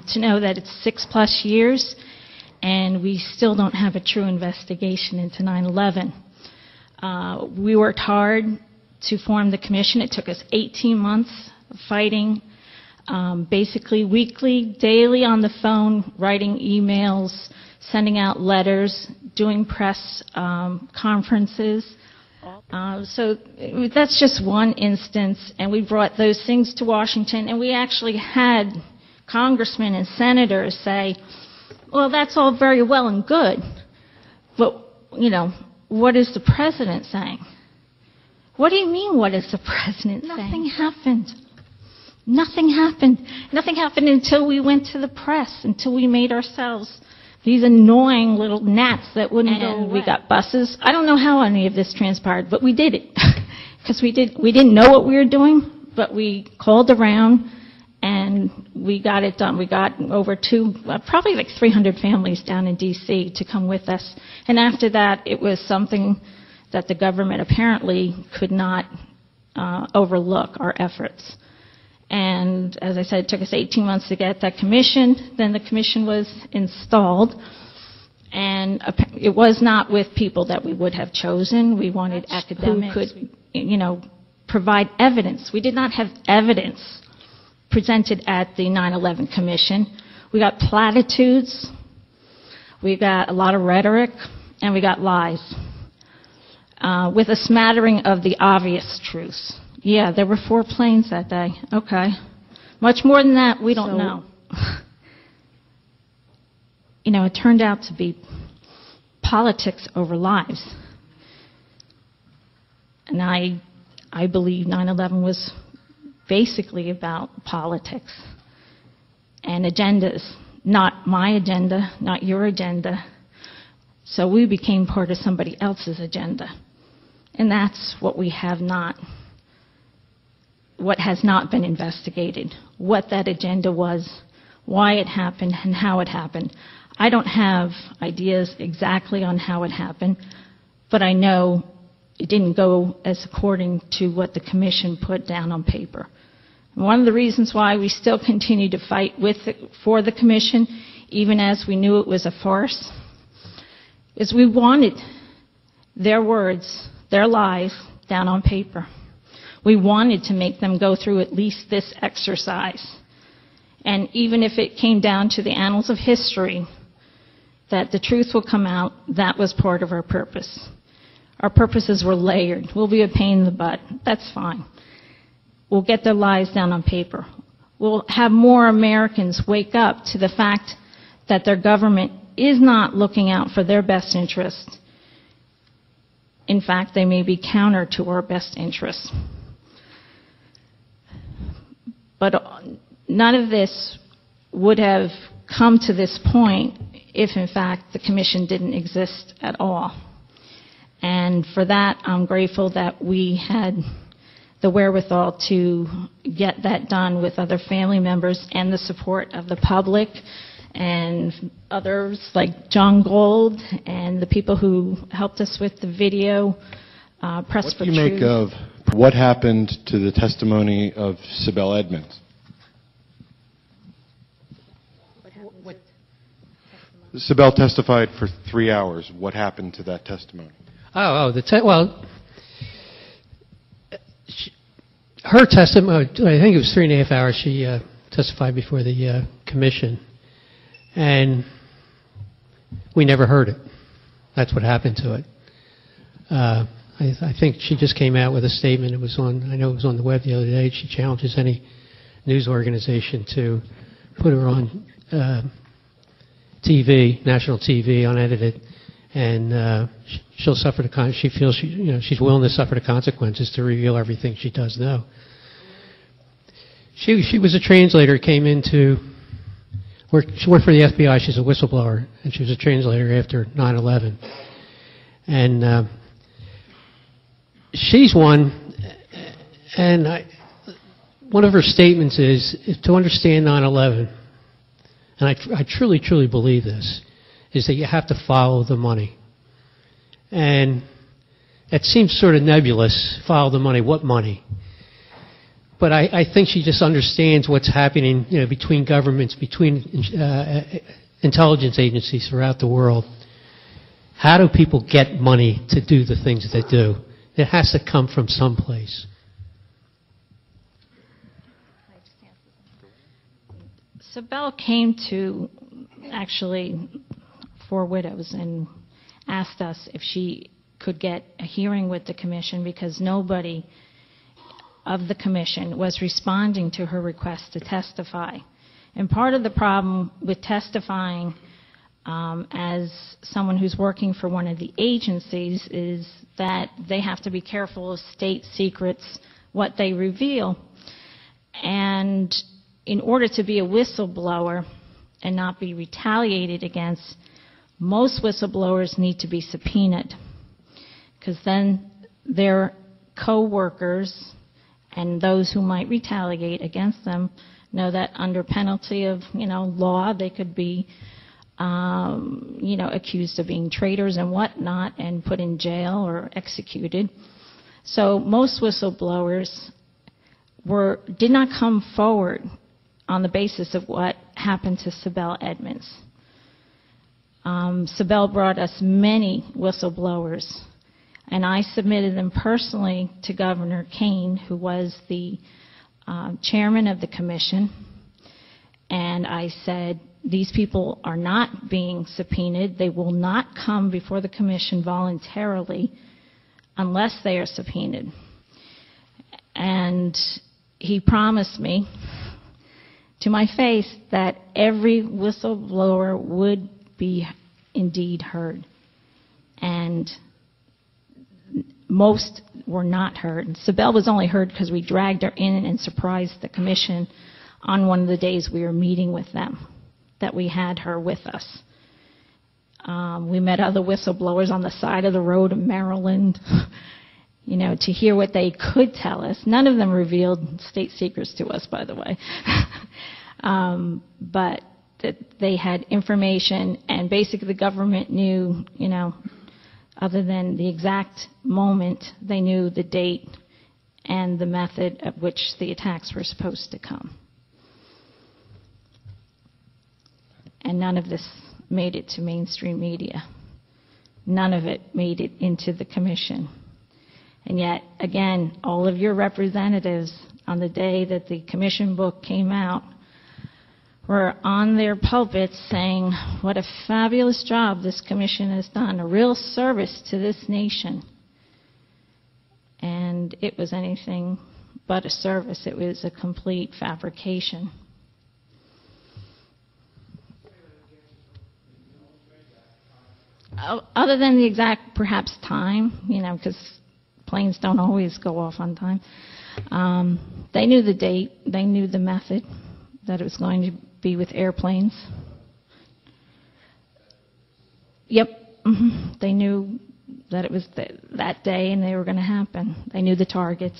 to know that it's 6+ years and we still don't have a true investigation into 9/11. We worked hard to form the commission. It took us 18 months of fighting, basically weekly, daily on the phone, writing emails, sending out letters, doing press conferences. So that's just one instance, and we brought those things to Washington, and we actually had congressmen and senators say, well, that's all very well and good, but, you know, what is the president saying? What do you mean, what is the president saying? Nothing happened. Nothing happened. Nothing happened until we went to the press, until we made ourselves these annoying little gnats that wouldn't go away. We got buses. I don't know how any of this transpired, but we did it. Because we didn't know what we were doing, but we called around and we got it done. We got over probably like 300 families down in D.C. to come with us. And after that, it was something that the government apparently could not overlook our efforts. And as I said, it took us 18 months to get that commission. Then the commission was installed. And it was not with people that we would have chosen. We wanted academics who could, you know, provide evidence. We did not have evidence presented at the 9/11 Commission. We got platitudes, we got a lot of rhetoric, and we got lies, with a smattering of the obvious truths. Yeah, there were 4 planes that day. Okay. Much more than that, we don't know. You know, it turned out to be politics over lives. And I believe 9/11 was basically about politics and agendas, not my agenda, not your agenda. So we became part of somebody else's agenda. And that's what we have not, what has not been investigated, what that agenda was, why it happened, and how it happened. I don't have ideas exactly on how it happened, but I know it didn't go as according to what the commission put down on paper. And one of the reasons why we still continue to fight for the commission, even as we knew it was a farce, is we wanted their words, their lies, down on paper. We wanted to make them go through at least this exercise. And even if it came down to the annals of history, that the truth will come out, that was part of our purpose. Our purposes were layered. We'll be a pain in the butt. That's fine. We'll get their lies down on paper. We'll have more Americans wake up to the fact that their government is not looking out for their best interests. In fact, they may be counter to our best interests. But none of this would have come to this point if, in fact, the commission didn't exist at all. And for that, I'm grateful that we had the wherewithal to get that done with other family members and the support of the public and others like John Gold and the people who helped us with the video, Press for Truth. What do you make of what happened to the testimony of Sibel Edmonds? Sibel testified for 3 hours. What happened to that testimony? Well, her testimony, I think it was 3.5 hours she testified before the commission, and we never heard it. That's what happened to it. I think she just came out with a statement. It was on, I know it was on the web the other day. She challenges any news organization to put her on TV, national TV, unedited, and she'll suffer the she feels she's willing to suffer the consequences to reveal everything she does know. She was a translator, came into work. She worked for the FBI. She's a whistleblower, and she was a translator after 9/11. And she's one. And one of her statements is to understand 9/11. And I truly, truly believe this, is that you have to follow the money. And it seems sort of nebulous, follow the money. What money? But I think she just understands what's happening, between governments, between intelligence agencies throughout the world. How do people get money to do the things they do? It has to come from someplace. Sibel came to, actually, Four Widows and asked us if she could get a hearing with the commission because nobody of the commission was responding to her request to testify. And part of the problem with testifying as someone who's working for one of the agencies is that they have to be careful of state secrets, what they reveal. And in order to be a whistleblower and not be retaliated against, most whistleblowers need to be subpoenaed, because then their co-workers and those who might retaliate against them know that under penalty of, law, they could be, accused of being traitors and whatnot and put in jail or executed. So most whistleblowers did not come forward on the basis of what happened to Sibel Edmonds. Sibel brought us many whistleblowers, and I submitted them personally to Governor Kane, who was the chairman of the commission, and I said, these people are not being subpoenaed. They will not come before the commission voluntarily unless they are subpoenaed. And he promised me to my face that every whistleblower would be indeed heard. And most were not heard. And Sibel was only heard because we dragged her in and surprised the commission on one of the days we were meeting with them, that we had her with us. We met other whistleblowers on the side of the road in Maryland, to hear what they could tell us. None of them revealed state secrets to us, by the way. But that they had information, and basically the government knew, other than the exact moment, they knew the date and the method at which the attacks were supposed to come. And none of this made it to mainstream media. None of it made it into the commission. And yet, again, all of your representatives on the day that the commission book came out were on their pulpits saying what a fabulous job this commission has done, a real service to this nation. And it was anything but a service. It was a complete fabrication. Other than the exact, perhaps, time, because planes don't always go off on time. They knew the date. They knew the method, that it was going to be with airplanes. Yep. They knew that it was that day and they were going to happen. They knew the targets.